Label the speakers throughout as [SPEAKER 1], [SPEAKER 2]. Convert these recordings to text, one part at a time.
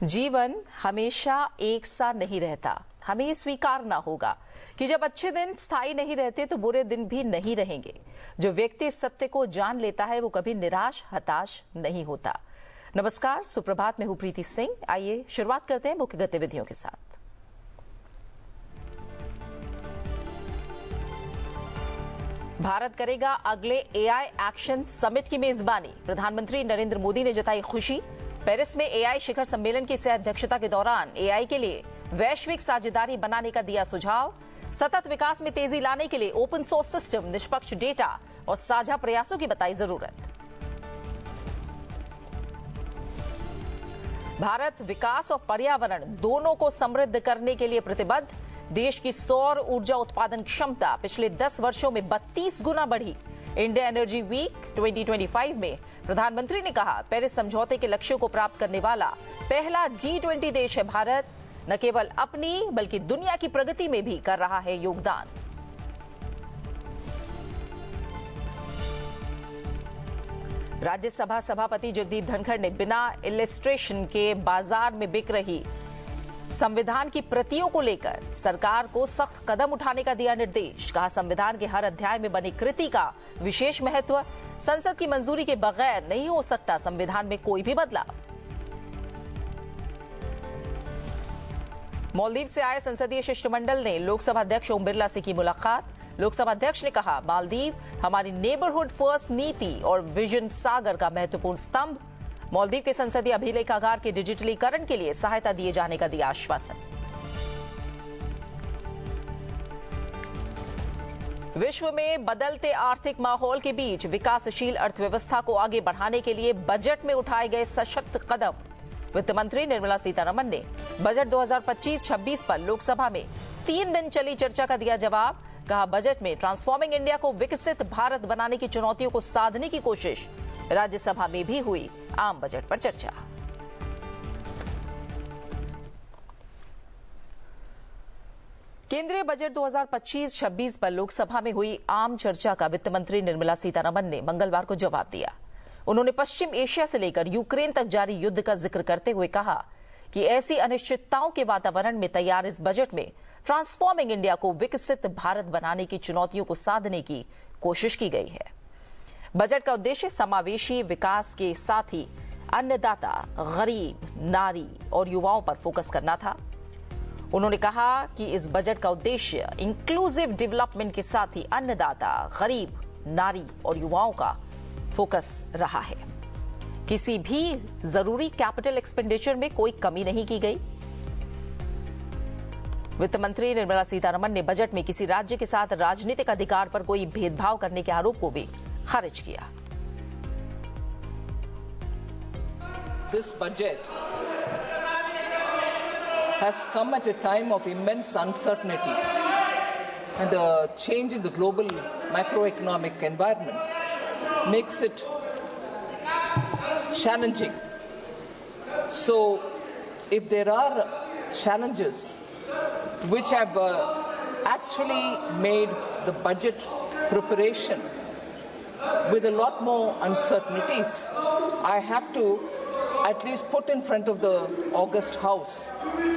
[SPEAKER 1] जीवन हमेशा एक सा नहीं रहता। हमें ये स्वीकारना होगा कि जब अच्छे दिन स्थायी नहीं रहते तो बुरे दिन भी नहीं रहेंगे। जो व्यक्ति इस सत्य को जान लेता है वो कभी निराश हताश नहीं होता। नमस्कार, सुप्रभात में हूं प्रीति सिंह। आइए शुरुआत करते हैं मुख्य गतिविधियों के साथ। भारत करेगा अगले एआई एक्शन समिट की मेजबानी। प्रधानमंत्री नरेंद्र मोदी ने जताई खुशी। पेरिस में एआई शिखर सम्मेलन की सह अध्यक्षता के दौरान एआई के लिए वैश्विक साझेदारी बनाने का दिया सुझाव। सतत विकास में तेजी लाने के लिए ओपन सोर्स सिस्टम, निष्पक्ष डेटा और साझा प्रयासों की बताई जरूरत। भारत विकास और पर्यावरण दोनों को समृद्ध करने के लिए प्रतिबद्ध। देश की सौर ऊर्जा उत्पादन क्षमता पिछले 10 वर्षों में 32 गुना बढ़ी। इंडिया एनर्जी वीक 2025 में प्रधानमंत्री ने कहा, पेरिस समझौते के लक्ष्यों को प्राप्त करने वाला पहला G20 देश है भारत। न केवल अपनी बल्कि दुनिया की प्रगति में भी कर रहा है योगदान। राज्यसभा सभापति जगदीप धनखड़ ने बिना इलिस्ट्रेशन के बाजार में बिक रही संविधान की प्रतियों को लेकर सरकार को सख्त कदम उठाने का दिया निर्देश। कहा, संविधान के हर अध्याय में बनी कृति का विशेष महत्व। संसद की मंजूरी के बगैर नहीं हो सकता संविधान में कोई भी बदलाव। मालदीव से आए संसदीय शिष्टमंडल ने लोकसभा अध्यक्ष ओम बिरला से की मुलाकात। लोकसभा अध्यक्ष ने कहा, मालदीव हमारी नेबरहुड फर्स्ट नीति और विजन सागर का महत्वपूर्ण स्तंभ। मालदीव के संसदीय अभिलेखागार के डिजिटलीकरण के लिए सहायता दिए जाने का दिया आश्वासन। विश्व में बदलते आर्थिक माहौल के बीच विकासशील अर्थव्यवस्था को आगे बढ़ाने के लिए बजट में उठाए गए सशक्त कदम। वित्त मंत्री निर्मला सीतारमण ने बजट 2025-26 पर लोकसभा में 3 दिन चली चर्चा का दिया जवाब। कहा, बजट में ट्रांसफॉर्मिंग इंडिया को विकसित भारत बनाने की चुनौतियों को साधने की कोशिश। राज्यसभा में भी हुई आम बजट पर चर्चा। केंद्रीय बजट 2025-26 पर लोकसभा में हुई आम चर्चा का वित्त मंत्री निर्मला सीतारमण ने मंगलवार को जवाब दिया। उन्होंने पश्चिम एशिया से लेकर यूक्रेन तक जारी युद्ध का जिक्र करते हुए कहा कि ऐसी अनिश्चितताओं के वातावरण में तैयार इस बजट में ट्रांसफॉर्मिंग इंडिया को विकसित भारत बनाने की चुनौतियों को साधने की कोशिश की गई है। बजट का उद्देश्य समावेशी विकास के साथ ही अन्नदाता, गरीब, नारी और युवाओं पर फोकस करना था। उन्होंने कहा कि इस बजट का उद्देश्य इंक्लूसिव डेवलपमेंट के साथ ही अन्नदाता, गरीब, नारी और युवाओं का फोकस रहा है। किसी भी जरूरी कैपिटल एक्सपेंडिचर में कोई कमी नहीं की गई। वित्त मंत्री निर्मला सीतारमण ने बजट में किसी राज्य के साथ राजनीतिक अधिकार पर कोई भेदभाव करने के आरोप को भी खारिज किया।
[SPEAKER 2] This budget has come at a time of immense uncertainties and the change in the global macroeconomic environment makes it challenging. So if there are challenges which have actually made the budget preparation with a lot more uncertainties, I have to at least put in front of the August House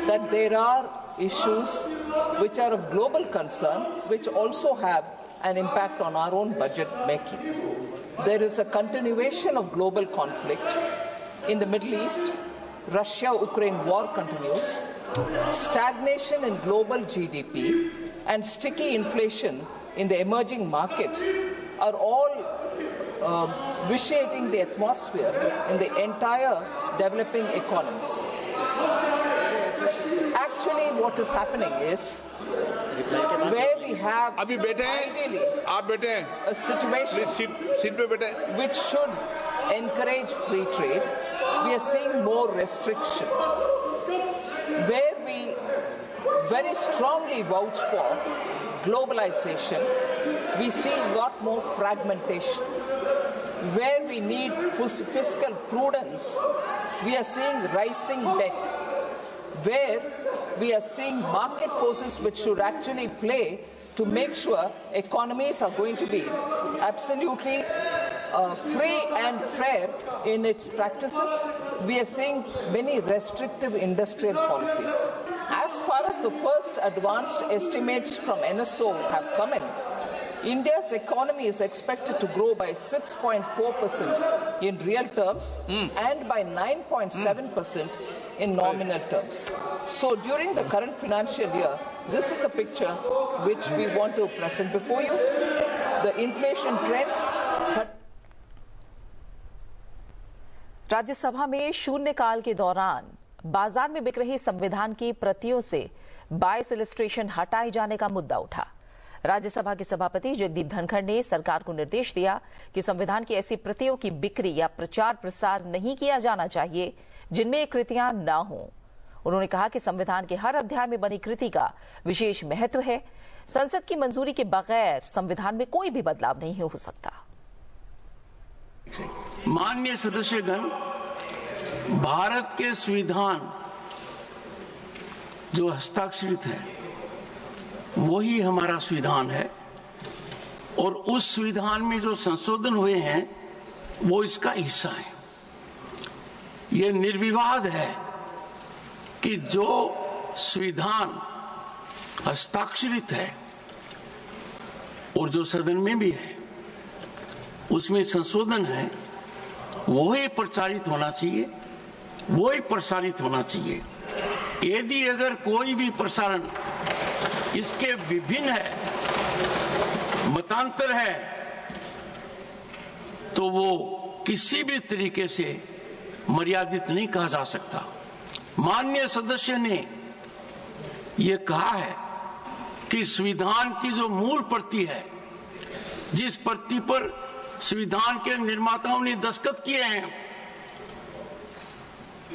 [SPEAKER 2] that there are issues which are of global concern which also have an impact on our own budget making. There is a continuation of global conflict in the Middle East. Russia-Ukraine war continues. Stagnation in global GDP and sticky inflation in the emerging markets are all vitiating the atmosphere in the entire developing economies. Actually, what is happening is where we have ideally a situation which should encourage free trade, we are seeing more restriction. Where we very strongly vouch for globalization, we see a lot more fragmentation. Where we need fiscal prudence, we are seeing rising debt. Where we are seeing market forces which should actually play to make sure economies are going to be absolutely free and fair in its practices. We are seeing many restrictive industrial policies. As far as the first advanced estimates from NSO have come in, India's economy is expected to grow by 6.4% in real terms and by 9.7% in nominal terms. So during the current financial year, this is the picture which we want to present before you. The inflation trends.
[SPEAKER 1] Rajya Sabha में शून्यकाल के दौरान बाजार में बिक रही संविधान की प्रतियों से बायस इलस्ट्रेशन हटाए जाने का मुद्दा उठा। राज्यसभा के सभापति जगदीप धनखड़ ने सरकार को निर्देश दिया कि संविधान की ऐसी प्रतियों की बिक्री या प्रचार प्रसार नहीं किया जाना चाहिए जिनमें ये कृतियां न हों। उन्होंने कहा कि संविधान के हर अध्याय में बनी कृति का विशेष महत्व है। संसद की मंजूरी के बगैर संविधान में कोई भी बदलाव नहीं हो सकता।
[SPEAKER 3] माननीय सदस्यगण, भारत के संविधान जो हस्ताक्षरित है वही हमारा संविधान है और उस संविधान में जो संशोधन हुए हैं वो इसका हिस्सा है। ये निर्विवाद है कि जो संविधान हस्ताक्षरित है और जो सदन में भी है उसमें संशोधन है वही प्रचारित होना चाहिए, वही प्रसारित होना चाहिए। यदि अगर कोई भी प्रसारण इसके विभिन्न है, मतांतर है, तो वो किसी भी तरीके से मर्यादित नहीं कहा जा सकता। माननीय सदस्य ने ये कहा है कि संविधान की जो मूल प्रति है, जिस प्रति पर संविधान के निर्माताओं ने दस्तखत किए हैं,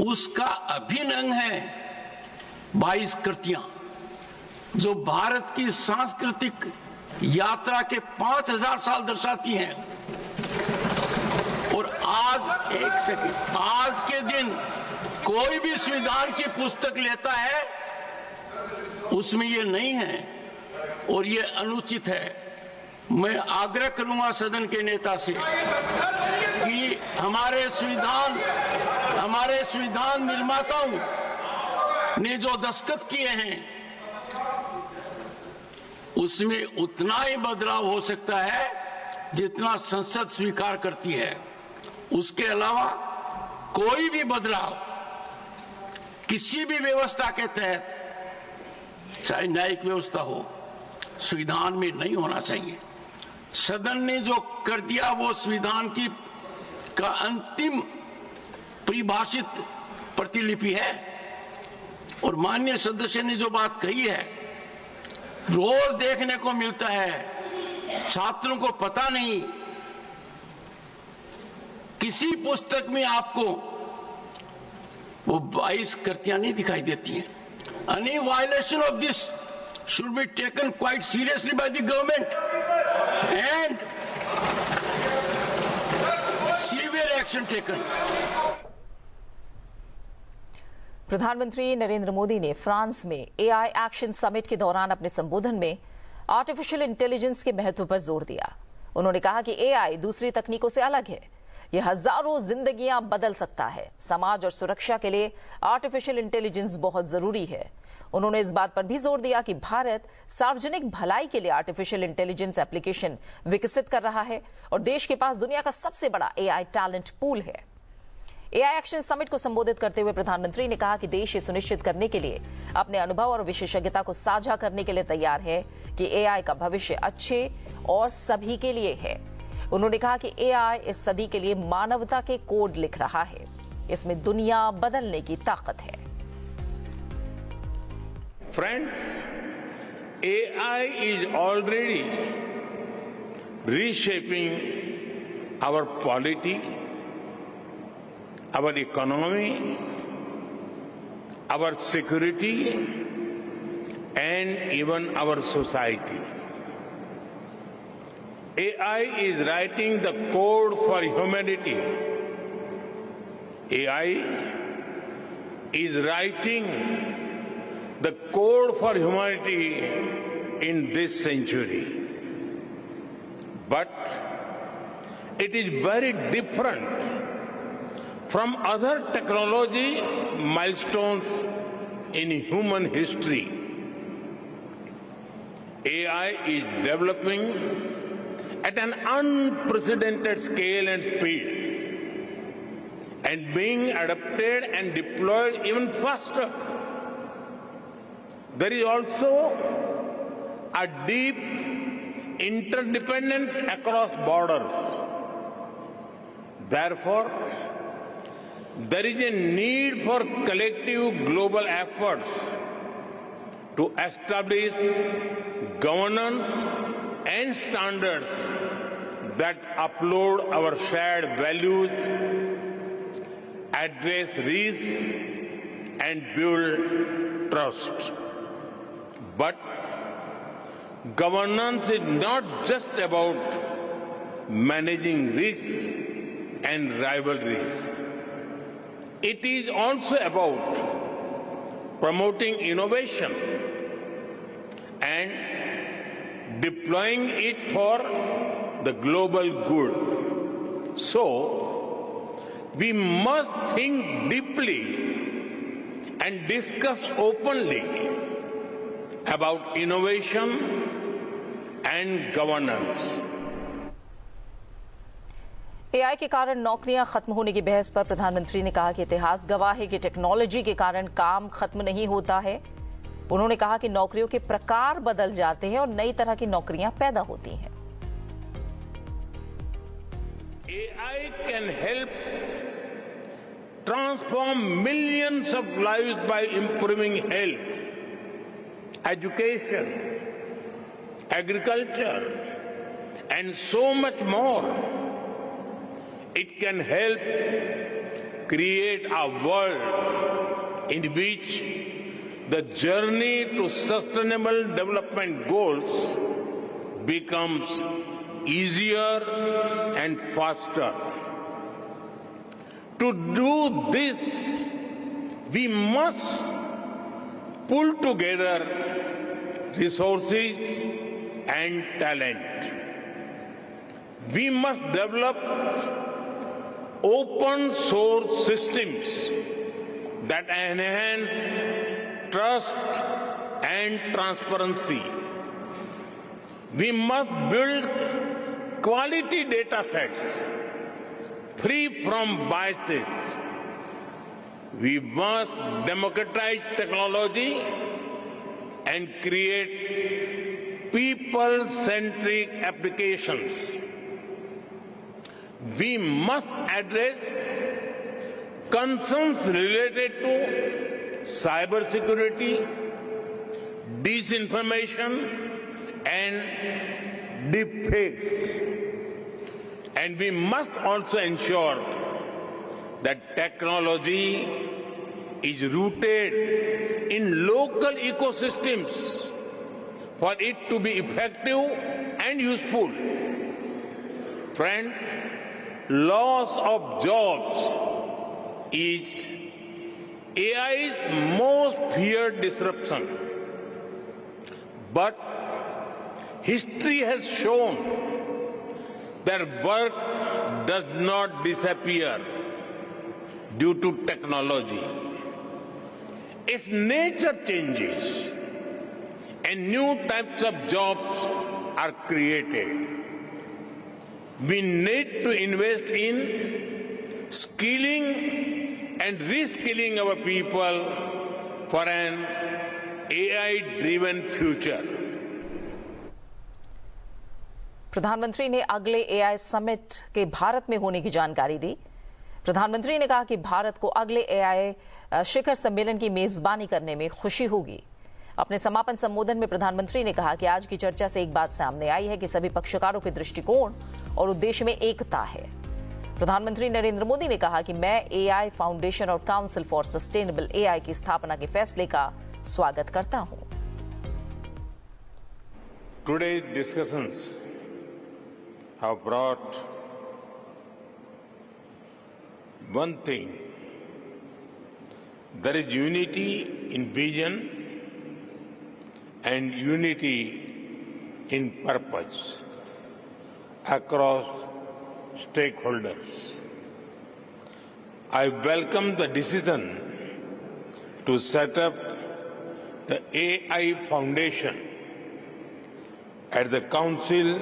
[SPEAKER 3] उसका अभिन्न अंग है 22 कृतियां जो भारत की सांस्कृतिक यात्रा के 5000 साल दर्शाती हैं। और आज के दिन कोई भी संविधान की पुस्तक लेता है उसमें ये नहीं है और ये अनुचित है। मैं आग्रह करूंगा सदन के नेता से कि हमारे संविधान निर्माताओं ने जो दस्तखत किए हैं उसमें उतना ही बदलाव हो सकता है जितना संसद स्वीकार करती है। उसके अलावा कोई भी बदलाव किसी भी व्यवस्था के तहत, चाहे न्यायिक व्यवस्था हो, संविधान में नहीं होना चाहिए। सदन ने जो कर दिया वो संविधान की का अंतिम परिभाषित प्रतिलिपि है। और माननीय सदस्य ने जो बात कही है, रोज देखने को मिलता है, छात्रों को पता नहीं, किसी पुस्तक में आपको वो 22 कृतियां नहीं दिखाई देती हैं। Any violation of this should be taken quite seriously by the government and severe action taken.
[SPEAKER 1] प्रधानमंत्री नरेंद्र मोदी ने फ्रांस में एआई एक्शन समिट के दौरान अपने संबोधन में आर्टिफिशियल इंटेलिजेंस के महत्व पर जोर दिया। उन्होंने कहा कि एआई दूसरी तकनीकों से अलग है, यह हजारों जिंदगियां बदल सकता है। समाज और सुरक्षा के लिए आर्टिफिशियल इंटेलिजेंस बहुत जरूरी है। उन्होंने इस बात पर भी जोर दिया कि भारत सार्वजनिक भलाई के लिए आर्टिफिशियल इंटेलिजेंस एप्लीकेशन विकसित कर रहा है और देश के पास दुनिया का सबसे बड़ा एआई टैलेंट पूल है। एआई एक्शन समिट को संबोधित करते हुए प्रधानमंत्री ने कहा कि देश ये सुनिश्चित करने के लिए अपने अनुभव और विशेषज्ञता को साझा करने के लिए तैयार है कि एआई का भविष्य अच्छे और सभी के लिए है। उन्होंने कहा कि एआई इस सदी के लिए मानवता के कोड लिख रहा है, इसमें दुनिया बदलने की ताकत है।
[SPEAKER 4] Friends, AI is already reshaping our polity, our economy, our security, and even our society. AI is writing the code for humanity. AI is writing the code for humanity in this century. But it is very different from other technology milestones in human history. AI is developing at an unprecedented scale and speed, and being adapted and deployed even faster. There is also a deep interdependence across borders. Therefore, there is a need for collective global efforts to establish governance and standards that uphold our shared values, address risks, and build trust. But governance is not just about managing risks and rivalries. It is also about promoting innovation and deploying it for the global good. So, we must think deeply and discuss openly about innovation and governance.
[SPEAKER 1] AI के कारण नौकरियां खत्म होने की बहस पर प्रधानमंत्री ने कहा कि इतिहास गवाह है कि टेक्नोलॉजी के कारण काम खत्म नहीं होता है। उन्होंने कहा कि नौकरियों के प्रकार बदल जाते हैं और नई तरह की नौकरियां पैदा होती हैं।
[SPEAKER 4] AI can help transform millions of lives by improving health, education, agriculture, and so much more. It can help create a world in which the journey to sustainable development goals becomes easier and faster. To do this, we must pull together resources and talent. We must develop open source systems that enhance trust and transparency. We must build quality data sets free from biases. We must democratize technology and create people-centric applications. We must address concerns related to cybersecurity, disinformation, and deepfakes. And we must also ensure that technology is rooted in local ecosystems for it to be effective and useful. Friend, loss of jobs is AI's most feared disruption. But history has shown that work does not disappear due to technology. Its nature changes and new types of jobs are created. We need to invest in skilling and reskilling our people for an AI-driven future.
[SPEAKER 1] प्रधानमंत्री ने अगले AI summit के भारत में होने की जानकारी दी। प्रधानमंत्री ने कहा कि भारत को अगले एआई शिखर सम्मेलन की मेजबानी करने में खुशी होगी। अपने समापन संबोधन में प्रधानमंत्री ने कहा कि आज की चर्चा से एक बात सामने आई है कि सभी पक्षकारों के दृष्टिकोण और उद्देश्य में एकता है। प्रधानमंत्री नरेंद्र मोदी ने कहा कि मैं एआई फाउंडेशन और काउंसिल फॉर सस्टेनेबल एआई की स्थापना के फैसले का स्वागत करता हूं।
[SPEAKER 4] Today's discussions have brought one thing. There is unity in vision and unity in purpose across stakeholders. I welcome the decision to set up the AI Foundation at the Council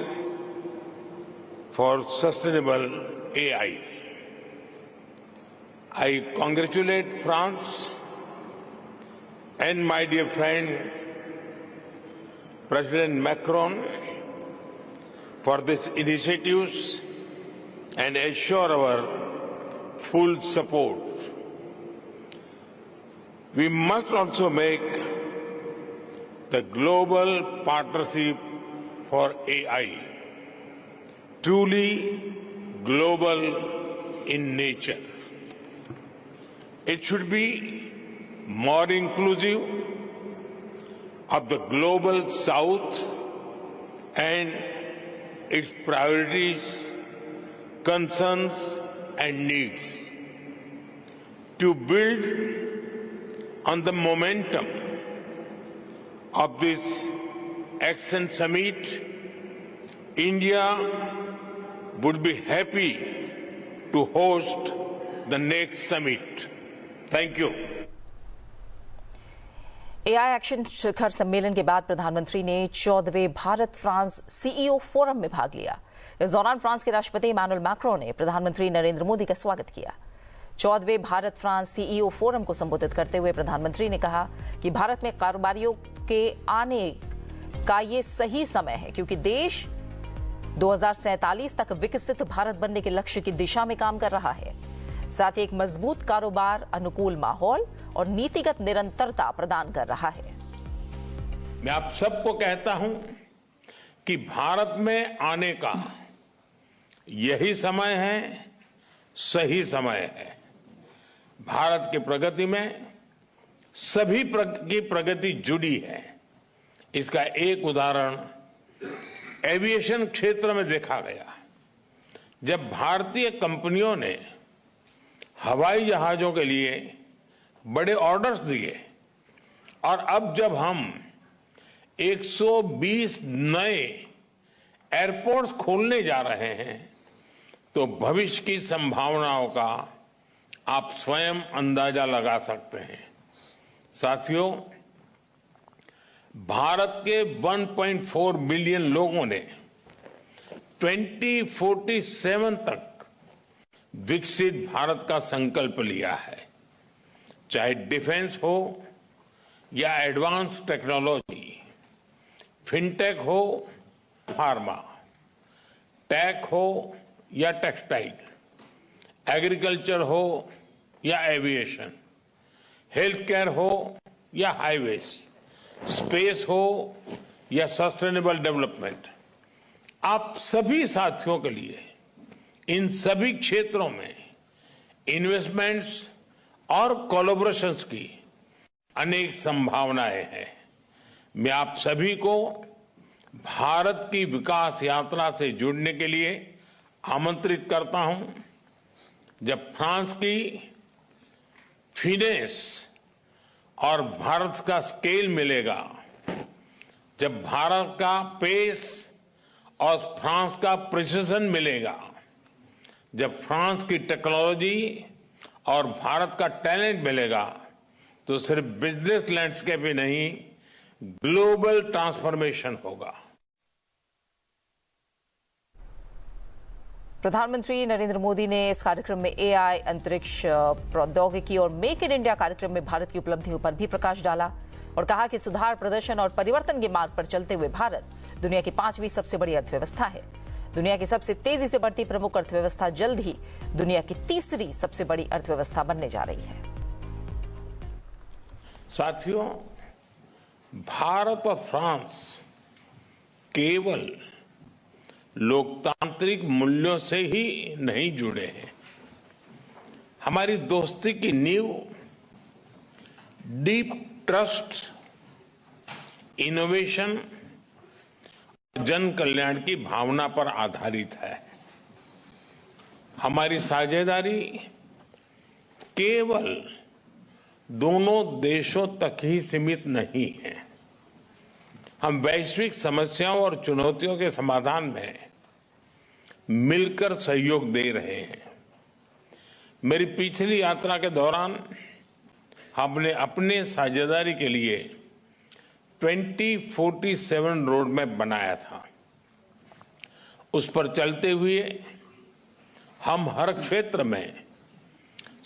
[SPEAKER 4] for Sustainable AI. I congratulate France and my dear friend President Macron for these initiatives and assure our full support. We must also make the global partnership for AI truly global in nature. It should be more inclusive of the global South and its priorities, concerns and needs. To build on the momentum of this Action Summit, India would be happy to host the next summit. Thank you.
[SPEAKER 1] AI action शिखर सम्मेलन के बाद प्रधानमंत्री ने 14वें Bharat France CEO forum में भाग लिया। इस दौरान फ्रांस के राष्ट्रपति इमैनुअल मैक्रों ने प्रधानमंत्री नरेंद्र मोदी का स्वागत किया। 14वें भारत फ्रांस सीईओ फोरम को संबोधित करते हुए प्रधानमंत्री ने कहा कि भारत में कारोबारियों के आने का ये सही समय है, क्योंकि देश 2047 तक विकसित भारत बनने के लक्ष्य की दिशा में काम कर रहा है। साथ ही एक मजबूत कारोबार, अनुकूल माहौल और नीतिगत निरंतरता प्रदान कर रहा है।
[SPEAKER 4] मैं आप सबको कहता हूं कि भारत में आने का यही समय है, सही समय है। भारत की प्रगति में सभी की प्रगति जुड़ी है। इसका एक उदाहरण एविएशन क्षेत्र में देखा गया, जब भारतीय कंपनियों ने हवाई जहाजों के लिए बड़े ऑर्डर्स दिए और अब जब हम 120 नए एयरपोर्ट्स खोलने जा रहे हैं, तो भविष्य की संभावनाओं का आप स्वयं अंदाजा लगा सकते हैं। साथियों, भारत के 1.4 बिलियन लोगों ने 2047 तक विकसित भारत का संकल्प लिया है। चाहे डिफेंस हो या एडवांस टेक्नोलॉजी, फिनटेक हो, फार्मा, टेक हो या टेक्सटाइल, एग्रीकल्चर हो या एविएशन, हेल्थ केयर हो या हाईवेज, स्पेस हो या सस्टेनेबल डेवलपमेंट, आप सभी साथियों के लिए इन सभी क्षेत्रों में इन्वेस्टमेंट्स और कोलैबोरेशंस की अनेक संभावनाएं हैं। मैं आप सभी को भारत की विकास यात्रा से जुड़ने के लिए आमंत्रित करता हूं। जब फ्रांस की फिनेस और भारत का स्केल मिलेगा, जब भारत का पेस और फ्रांस का प्रिसिजन मिलेगा, जब फ्रांस की टेक्नोलॉजी और भारत का टैलेंट मिलेगा, तो सिर्फ बिजनेस लैंडस्केप ही नहीं, ग्लोबल ट्रांसफॉर्मेशन होगा।
[SPEAKER 1] प्रधानमंत्री नरेंद्र मोदी ने इस कार्यक्रम में एआई, अंतरिक्ष प्रौद्योगिकी और मेक इन इंडिया कार्यक्रम में भारत की उपलब्धियों पर भी प्रकाश डाला और कहा कि सुधार, प्रदर्शन और परिवर्तन के मार्ग पर चलते हुए भारत दुनिया की 5वीं सबसे बड़ी अर्थव्यवस्था है। दुनिया की सबसे तेजी से बढ़ती प्रमुख अर्थव्यवस्था जल्द ही दुनिया की 3री सबसे बड़ी अर्थव्यवस्था बनने जा रही है।
[SPEAKER 4] साथियों, भारत और फ्रांस केवल लोकतांत्रिक मूल्यों से ही नहीं जुड़े हैं। हमारी दोस्ती की नींव डीप ट्रस्ट, इनोवेशन, जन कल्याण की भावना पर आधारित है। हमारी साझेदारी केवल दोनों देशों तक ही सीमित नहीं है। हम वैश्विक समस्याओं और चुनौतियों के समाधान में मिलकर सहयोग दे रहे हैं। मेरी पिछली यात्रा के दौरान हमने अपने साझेदारी के लिए 2047 रोड मैप बनाया था। उस पर चलते हुए हम हर क्षेत्र में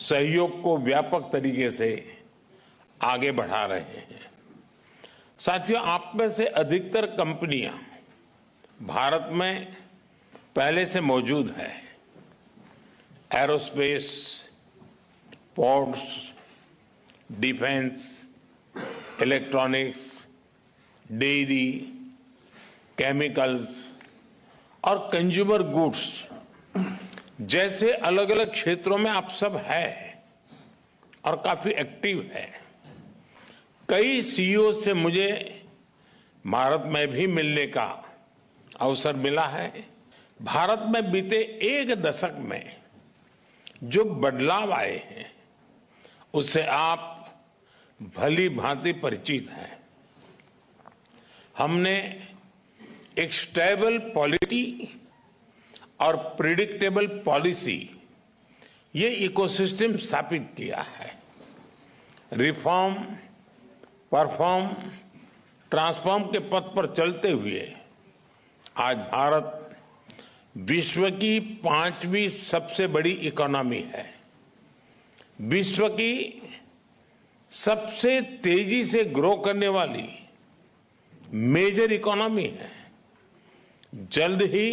[SPEAKER 4] सहयोग को व्यापक तरीके से आगे बढ़ा रहे हैं। साथियों, आप में से अधिकतर कंपनियां भारत में पहले से मौजूद है। Aerospace, ports, defence, electronics, dairy, chemicals और कंज्यूमर गुड्स जैसे अलग अलग क्षेत्रों में आप सब हैं और काफी एक्टिव है। कई सीईओ से मुझे भारत में भी मिलने का अवसर मिला है। भारत में बीते एक दशक में जो बदलाव आए हैं उससे आप भली भांति परिचित हैं। हमने एक स्टेबल पॉलिटी और प्रिडिक्टेबल पॉलिसी, ये इकोसिस्टम स्थापित किया है। रिफॉर्म, परफॉर्म, ट्रांसफॉर्म के पथ पर चलते हुए आज भारत विश्व की 5वीं सबसे बड़ी इकोनॉमी है। विश्व की सबसे तेजी से ग्रो करने वाली मेजर इकोनॉमी है। जल्द ही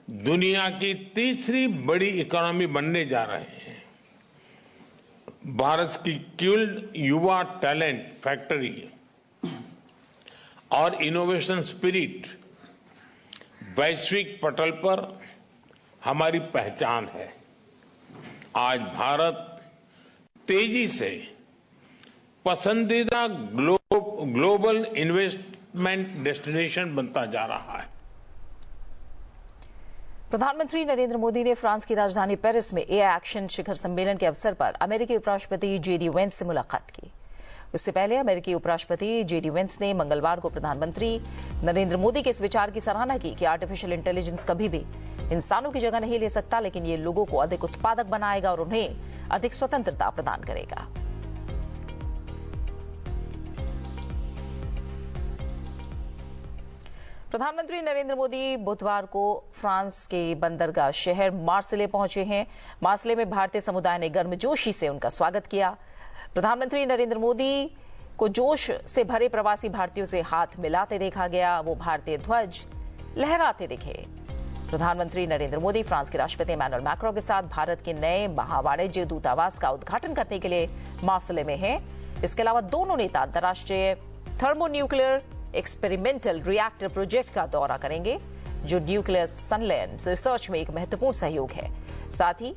[SPEAKER 4] दुनिया की तीसरी बड़ी इकोनॉमी बनने जा रहे हैं। भारत की स्किल्ड युवा टैलेंट फैक्ट्री और इनोवेशन स्पिरिट वैश्विक पटल पर हमारी पहचान है। आज भारत तेजी से पसंदीदा ग्लोबल इन्वेस्टमेंट डेस्टिनेशन बनता जा रहा है।
[SPEAKER 1] प्रधानमंत्री नरेंद्र मोदी ने फ्रांस की राजधानी पेरिस में एआई एक्शन शिखर सम्मेलन के अवसर पर अमेरिकी उपराष्ट्रपति जेडी वेंस से मुलाकात की। इससे पहले अमेरिकी उपराष्ट्रपति जेडी वेंस ने मंगलवार को प्रधानमंत्री नरेंद्र मोदी के इस विचार की सराहना की कि आर्टिफिशियल इंटेलिजेंस कभी भी इंसानों की जगह नहीं ले सकता, लेकिन ये लोगों को अधिक उत्पादक बनाएगा और उन्हें अधिक स्वतंत्रता प्रदान करेगा। प्रधानमंत्री नरेंद्र मोदी बुधवार को फ्रांस के बंदरगाह शहर मार्सेले पहुंचे हैं। मार्सेले में भारतीय समुदाय ने गर्मजोशी से उनका स्वागत किया। प्रधानमंत्री नरेंद्र मोदी को जोश से भरे प्रवासी भारतीयों से हाथ मिलाते देखा गया। वो भारतीय ध्वज लहराते दिखे। प्रधानमंत्री नरेंद्र मोदी फ्रांस के राष्ट्रपति इमैनुअल मैक्रों के साथ भारत के नए महावाणिज्य दूतावास का उद्घाटन करने के लिए मार्सेले में हैं। इसके अलावा दोनों नेता अंतर्राष्ट्रीय थर्मोन्यूक्लियर एक्सपेरिमेंटल रिएक्टर प्रोजेक्ट का दौरा करेंगे, जो न्यूक्लियर संलयन रिसर्च में एक महत्वपूर्ण सहयोग है। साथ ही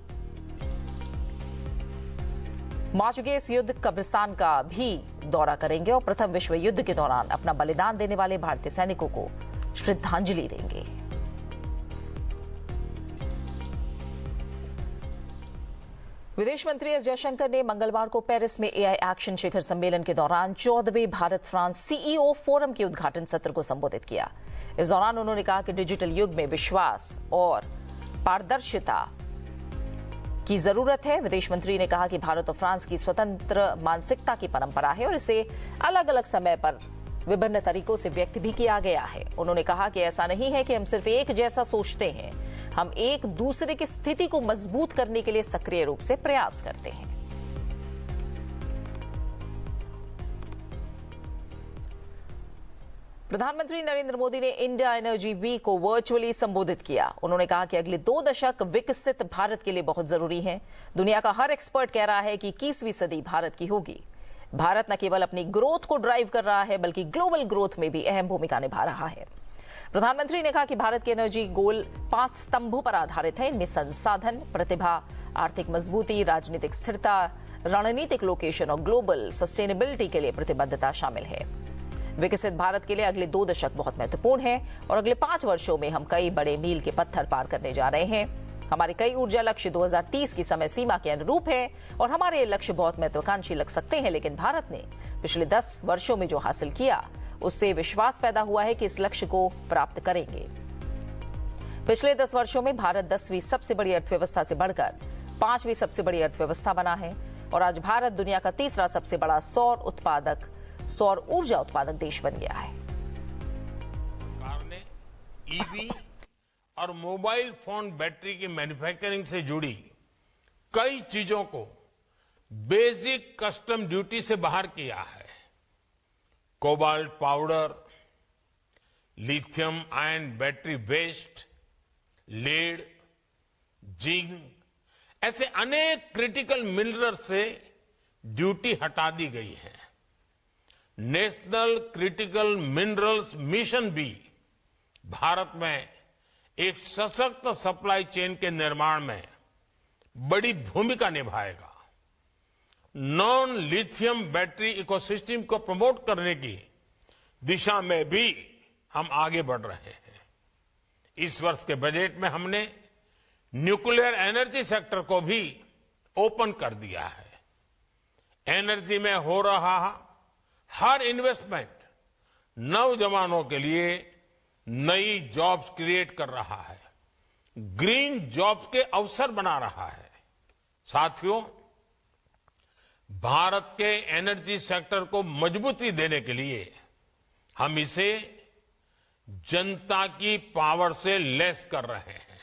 [SPEAKER 1] माचुगेस युद्ध कब्रिस्तान का भी दौरा करेंगे और प्रथम विश्व युद्ध के दौरान अपना बलिदान देने वाले भारतीय सैनिकों को श्रद्धांजलि देंगे। विदेश मंत्री एस जयशंकर ने मंगलवार को पेरिस में एआई एक्शन शिखर सम्मेलन के दौरान 14वें भारत फ्रांस सीईओ फोरम के उद्घाटन सत्र को संबोधित किया। इस दौरान उन्होंने कहा कि डिजिटल युग में विश्वास और पारदर्शिता की जरूरत है। विदेश मंत्री ने कहा कि भारत और फ्रांस की स्वतंत्र मानसिकता की परंपरा है और इसे अलग अलग समय पर विभिन्न तरीकों से व्यक्त भी किया गया है। उन्होंने कहा कि ऐसा नहीं है कि हम सिर्फ एक जैसा सोचते हैं, हम एक दूसरे की स्थिति को मजबूत करने के लिए सक्रिय रूप से प्रयास करते हैं। प्रधानमंत्री नरेंद्र मोदी ने इंडिया एनर्जी वीक को वर्चुअली संबोधित किया। उन्होंने कहा कि अगले 2 दशक विकसित भारत के लिए बहुत जरूरी हैं। दुनिया का हर एक्सपर्ट कह रहा है कि 21वीं सदी भारत की होगी। भारत न केवल अपनी ग्रोथ को ड्राइव कर रहा है, बल्कि ग्लोबल ग्रोथ में भी अहम भूमिका निभा रहा है। प्रधानमंत्री ने कहा कि भारत के एनर्जी गोल 5 स्तंभों पर आधारित है। इनमें संसाधन, प्रतिभा, आर्थिक मजबूती, राजनीतिक स्थिरता, रणनीतिक लोकेशन और ग्लोबल सस्टेनेबिलिटी के लिए प्रतिबद्धता शामिल है। विकसित भारत के लिए अगले 2 दशक बहुत महत्वपूर्ण है और अगले 5 वर्षों में हम कई बड़े मील के पत्थर पार करने जा रहे हैं। हमारे कई ऊर्जा लक्ष्य 2030 की समय सीमा के अनुरूप है और हमारे लक्ष्य बहुत महत्वाकांक्षी लग सकते हैं, लेकिन भारत ने पिछले 10 वर्षों में जो हासिल किया उससे विश्वास पैदा हुआ है कि इस लक्ष्य को प्राप्त करेंगे। पिछले 10 वर्षों में भारत 10वीं सबसे बड़ी अर्थव्यवस्था से बढ़कर 5वीं सबसे बड़ी अर्थव्यवस्था बना है और आज भारत दुनिया का तीसरा सबसे बड़ा सौर ऊर्जा उत्पादक देश बन गया है।
[SPEAKER 4] सरकार ने ईवी और मोबाइल फोन बैटरी की मैन्युफैक्चरिंग से जुड़ी कई चीजों को बेसिक कस्टम ड्यूटी से बाहर किया है। Cobalt powder, lithium ion battery waste, lead, zinc ऐसे अनेक क्रिटिकल मिनरल से ड्यूटी हटा दी गई है। नेशनल क्रिटिकल मिनरल्स मिशन भी भारत में एक सशक्त सप्लाई चेन के निर्माण में बड़ी भूमिका निभाएगा। नॉन लिथियम बैटरी इकोसिस्टम को प्रमोट करने की दिशा में भी हम आगे बढ़ रहे हैं। इस वर्ष के बजट में हमने न्यूक्लियर एनर्जी सेक्टर को भी ओपन कर दिया है। एनर्जी में हो रहा हर इन्वेस्टमेंट नौजवानों के लिए नई जॉब्स क्रिएट कर रहा है, ग्रीन जॉब्स के अवसर बना रहा है। साथियों, भारत के एनर्जी सेक्टर को मजबूती देने के लिए हम इसे जनता की पावर से लैस कर रहे हैं।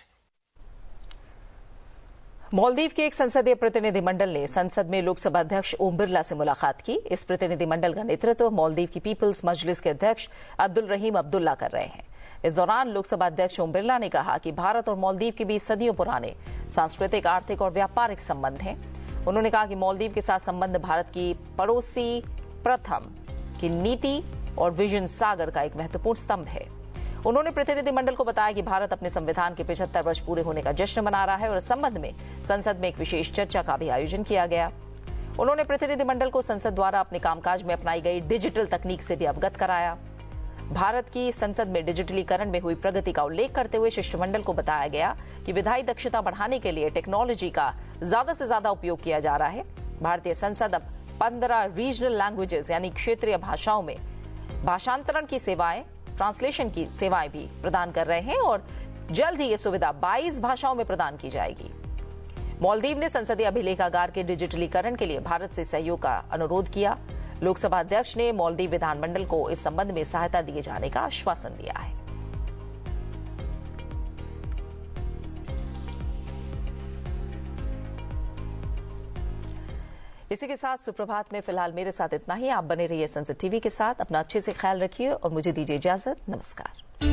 [SPEAKER 1] मालदीव के एक संसदीय प्रतिनिधिमंडल ने संसद में लोकसभा अध्यक्ष ओम बिरला से मुलाकात की। इस प्रतिनिधिमंडल का नेतृत्व मालदीव की पीपल्स मजलिस के अध्यक्ष अब्दुल रहीम अब्दुल्ला कर रहे हैं। इस दौरान लोकसभा अध्यक्ष ओम बिरला ने कहा कि भारत और मालदीव के बीच सदियों पुराने सांस्कृतिक, आर्थिक और व्यापारिक संबंध हैं। उन्होंने कहा कि मालदीव के साथ संबंध भारत की पड़ोसी प्रथम की नीति और विजन सागर का एक महत्वपूर्ण स्तंभ है। उन्होंने प्रतिनिधिमंडल को बताया कि भारत अपने संविधान के 75 वर्ष पूरे होने का जश्न मना रहा है और इस संबंध में संसद में एक विशेष चर्चा का भी आयोजन किया गया। उन्होंने प्रतिनिधिमंडल को संसद द्वारा अपने कामकाज में अपनाई गई डिजिटल तकनीक से भी अवगत कराया। भारत की संसद में डिजिटलीकरण में हुई प्रगति का उल्लेख करते हुए शिष्टमंडल को बताया गया कि विधायी दक्षता बढ़ाने के लिए टेक्नोलॉजी का ज्यादा से ज्यादा उपयोग किया जा रहा है। भारतीय संसद अब 15 रीजनल लैंग्वेजेस यानी क्षेत्रीय भाषाओं में भाषांतरण की सेवाएं, ट्रांसलेशन की सेवाएं भी प्रदान कर रहे हैं और जल्द ही ये सुविधा 22 भाषाओं में प्रदान की जाएगी। मालदीव ने संसदीय अभिलेखागार के डिजिटलीकरण के लिए भारत से सहयोग का अनुरोध किया। लोकसभा अध्यक्ष ने मालदीव विधानमंडल को इस संबंध में सहायता दिए जाने का आश्वासन दिया है। इसी के साथ सुप्रभात में फिलहाल मेरे साथ इतना ही। आप बने रहिए संसद टीवी के साथ। अपना अच्छे से ख्याल रखिए और मुझे दीजिए इजाजत। नमस्कार।